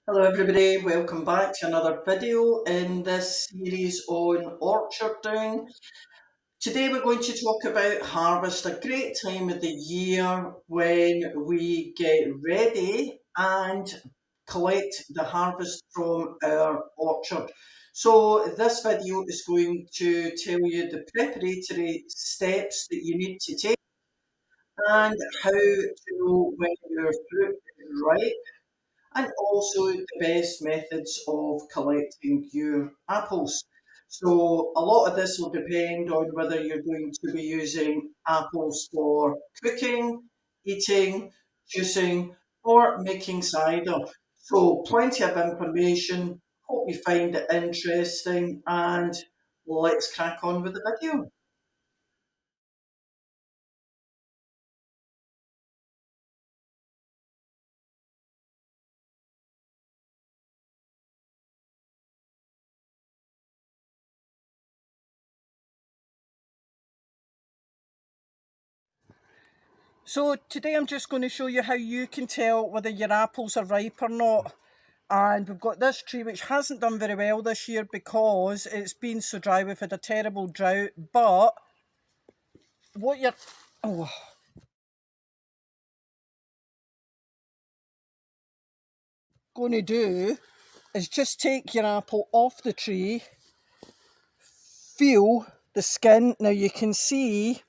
Hello everybody, welcome back to another video in this series on orcharding. Today we're going to talk about harvest, a great time of the year when we get ready and collect the harvest from our orchard. So this video is going to tell you the preparatory steps that you need to take and how to know when your fruit is ripe and also the best methods of collecting your apples. So a lot of this will depend on whether you're going to be using apples for cooking, eating, juicing, or making cider. So plenty of information. Hope you find it interesting and let's crack on with the video. So today I'm just going to show you how you can tell whether your apples are ripe or not. And we've got this tree which hasn't done very well this year because it's been so dry. We've had a terrible drought. But what you're going to do is just take your apple off the tree, feel the skin. Now you can see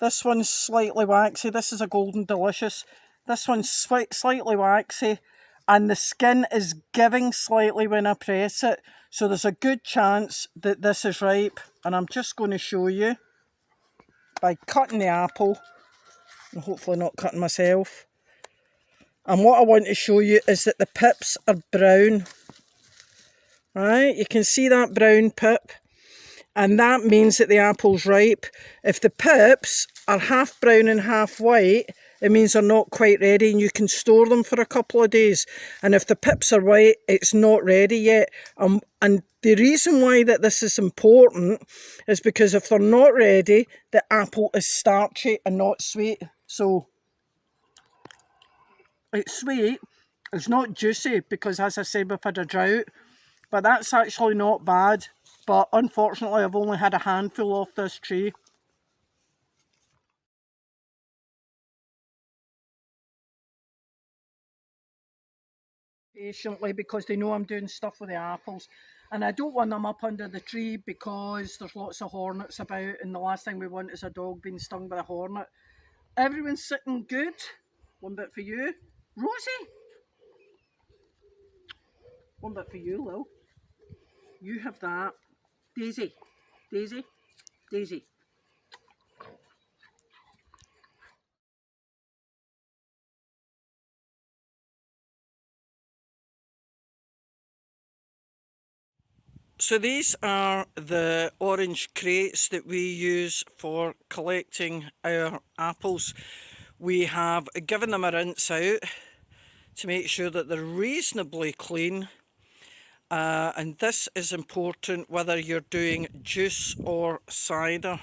this one's slightly waxy. This is a golden delicious. This one's slightly waxy and the skin is giving slightly when I press it. So there's a good chance that this is ripe. And I'm just going to show you by cutting the apple and hopefully not cutting myself. And what I want to show you is that the pips are brown. Right, you can see that brown pip. And that means that the apple's ripe. If the pips are half brown and half white, it means they're not quite ready and you can store them for a couple of days. And if the pips are white, it's not ready yet. And the reason why that this is important is because if they're not ready, the apple is starchy and not sweet. So it's sweet, it's not juicy because as I said, we've had a drought. But that's actually not bad. But unfortunately, I've only had a handful off this tree. Patiently because they know I'm doing stuff with the apples. And I don't want them up under the tree because there's lots of hornets about. And the last thing we want is a dog being stung by a hornet. Everyone's sitting good. One bit for you. Rosie! One bit for you, Lil. You have that. Daisy. Daisy. Daisy. So these are the orange crates that we use for collecting our apples. We have given them a rinse out to make sure that they're reasonably clean. And this is important whether you're doing juice or cider.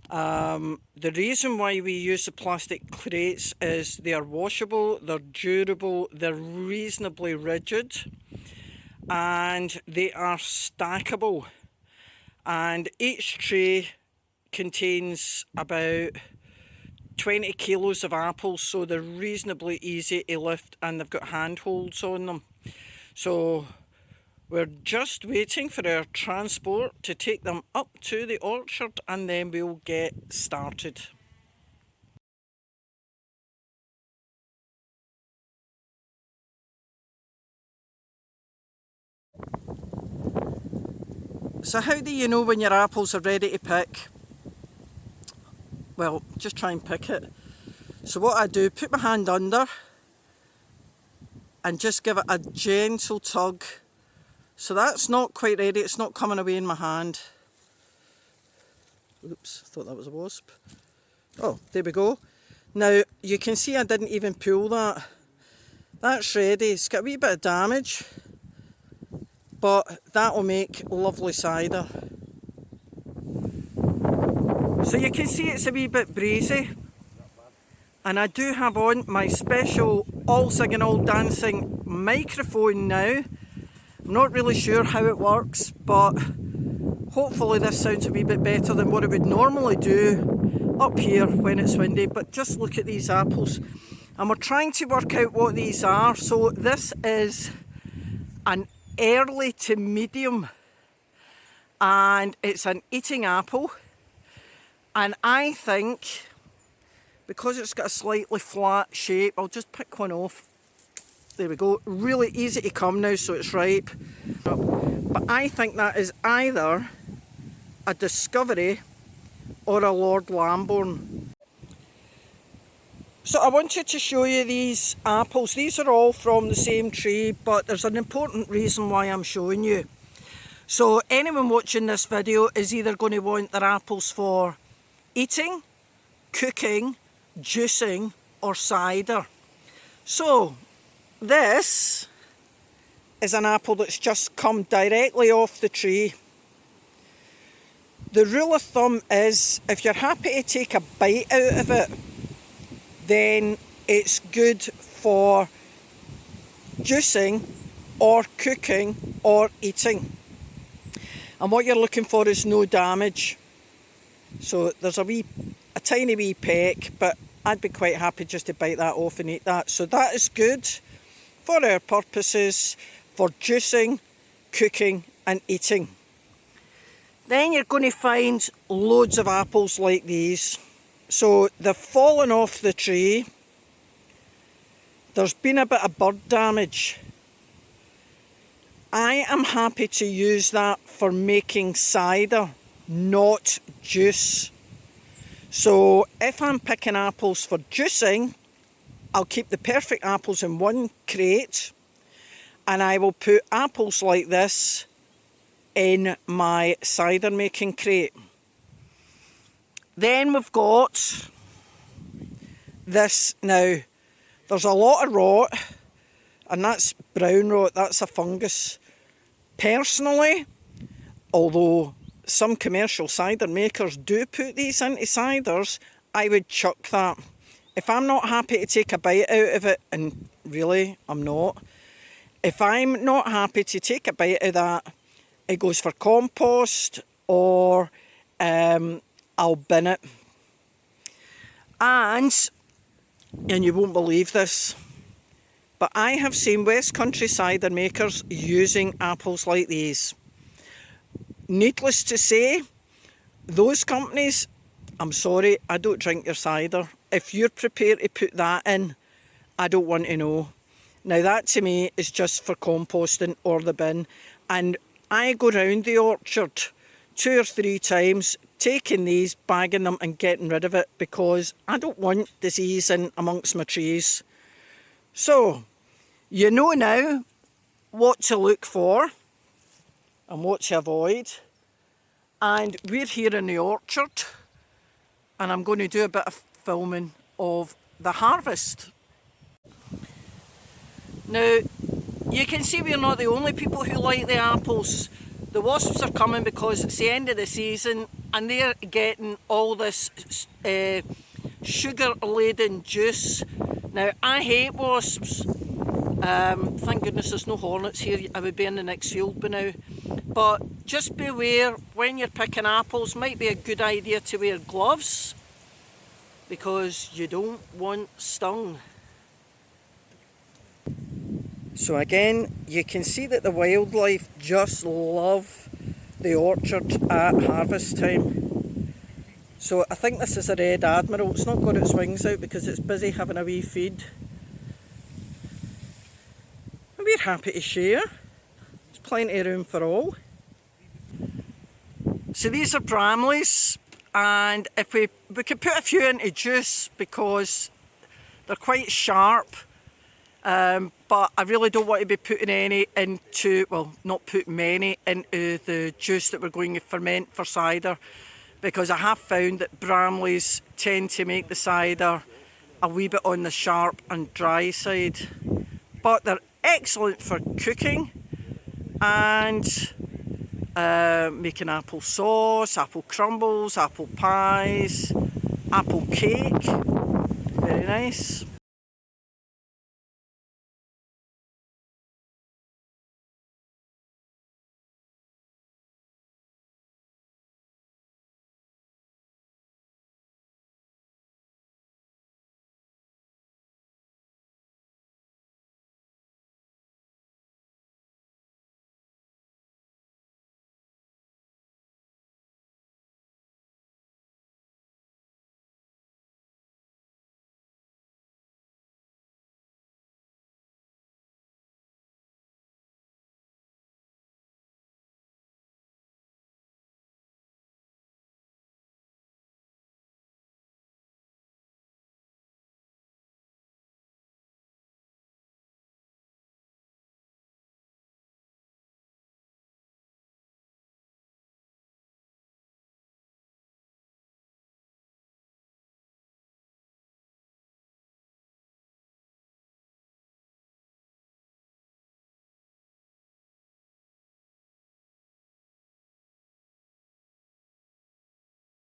The reason why we use the plastic crates is they are washable, they're durable, they're reasonably rigid, and they are stackable. And each tray contains about 20 kilos of apples, so they're reasonably easy to lift and they've got handholds on them. So we're just waiting for our transport to take them up to the orchard and then we'll get started. So how do you know when your apples are ready to pick? Well, just try and pick it. So what I do, put my hand under and just give it a gentle tug. So that's not quite ready, it's not coming away in my hand. Oops, I thought that was a wasp. Oh, there we go. Now, you can see I didn't even pull that. That's ready, it's got a wee bit of damage, but that will make lovely cider. So you can see it's a wee bit breezy. And I do have on my special all singing, all dancing microphone now. I'm not really sure how it works, but hopefully this sounds a wee bit better than what it would normally do up here when it's windy. But just look at these apples, and we're trying to work out what these are. So this is an early to medium, and it's an eating apple, and I think because it's got a slightly flat shape, I'll just pick one off. There we go, really easy to come now, so it's ripe. But I think that is either a Discovery or a Lord Lambourne. So I wanted to show you these apples. These are all from the same tree, but there's an important reason why I'm showing you. So anyone watching this video is either going to want their apples for eating, cooking, juicing or cider. So this is an apple that's just come directly off the tree. The rule of thumb is if you're happy to take a bite out of it, then it's good for juicing or cooking or eating. And what you're looking for is no damage. So there's a tiny wee peck, but I'd be quite happy just to bite that off and eat that. So that is good for our purposes for juicing, cooking and eating. Then you're going to find loads of apples like these. So they've fallen off the tree. There's been a bit of bird damage. I am happy to use that for making cider, not juice. So if I'm picking apples for juicing, I'll keep the perfect apples in one crate, and I will put apples like this in my cider making crate. Then we've got this. Now there's a lot of rot, and that's brown rot, that's a fungus. Personally, although some commercial cider makers do put these into ciders, I would chuck that. If I'm not happy to take a bite out of it, and really I'm not, if I'm not happy to take a bite of that, it goes for compost or I'll bin it. And you won't believe this, but I have seen West Country cider makers using apples like these. Needless to say, those companies, I'm sorry, I don't drink your cider. If you're prepared to put that in, I don't want to know. Now that to me is just for composting or the bin. And I go round the orchard 2 or 3 times, taking these, bagging them and getting rid of it, because I don't want disease in amongst my trees. So, you know now what to look for and what to avoid. And we're here in the orchard, and I'm going to do a bit of filming of the harvest. Now, you can see we're not the only people who like the apples. The wasps are coming because it's the end of the season and they're getting all this sugar-laden juice. Now, I hate wasps. Thank goodness there's no hornets here. I would be in the next field by now. But just beware, when you're picking apples, might be a good idea to wear gloves because you don't want stung. So again, you can see that the wildlife just love the orchard at harvest time. So I think this is a red admiral. It's not got its wings out because it's busy having a wee feed. And we're happy to share. There's plenty of room for all. So these are Bramleys, and if we could put a few into juice because they're quite sharp. But I really don't want to be putting any into, well, not put many into the juice that we're going to ferment for cider, because I have found that Bramleys tend to make the cider a wee bit on the sharp and dry side. But they're excellent for cooking and making apple sauce, apple crumbles, apple pies, apple cake. Very nice.